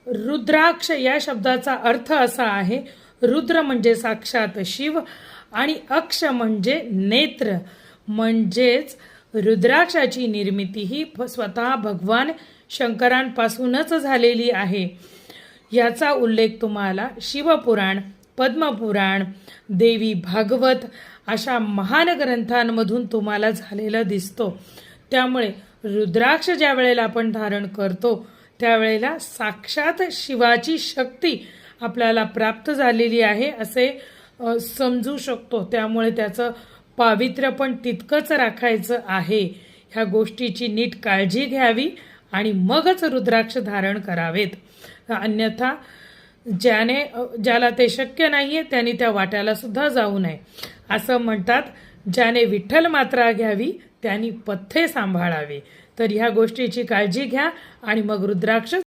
रुद्राक्ष या शब्दाचा अर्थ असा आहे, रुद्र म्हणजे साक्षात शिव आणि अक्ष म्हणजे नेत्र, म्हणजेच रुद्राक्षाची निर्मिती ही स्वतः भगवान शंकरांपासूनच झालेली आहे. याचा उल्लेख तुम्हाला शिवपुराण, पद्मपुराण, देवी भागवत अशा महान ग्रंथांमधून तुम्हाला झालेला दिसतो. त्यामुळे रुद्राक्ष ज्या वेळेला आपण धारण करतो त्यावेळेला साक्षात शिवाची शक्ती आपल्याला प्राप्त झालेली आहे असे समजू शकतो. त्यामुळे त्याचं पावित्र्य पण तितकंच राखायचं आहे. ह्या गोष्टीची नीट काळजी घ्यावी आणि मगच रुद्राक्ष धारण करावेत. अन्यथा ज्याला ते शक्य नाहीये त्यांनी त्या वाट्याला सुद्धा जाऊ नये. असं म्हणतात, ज्याने विठ्ठल मात्रा घ्यावी त्यांनी पथ्ये सांभाळावे. तर ह्या गोष्टीची काळजी घ्या आणि मग रुद्राक्ष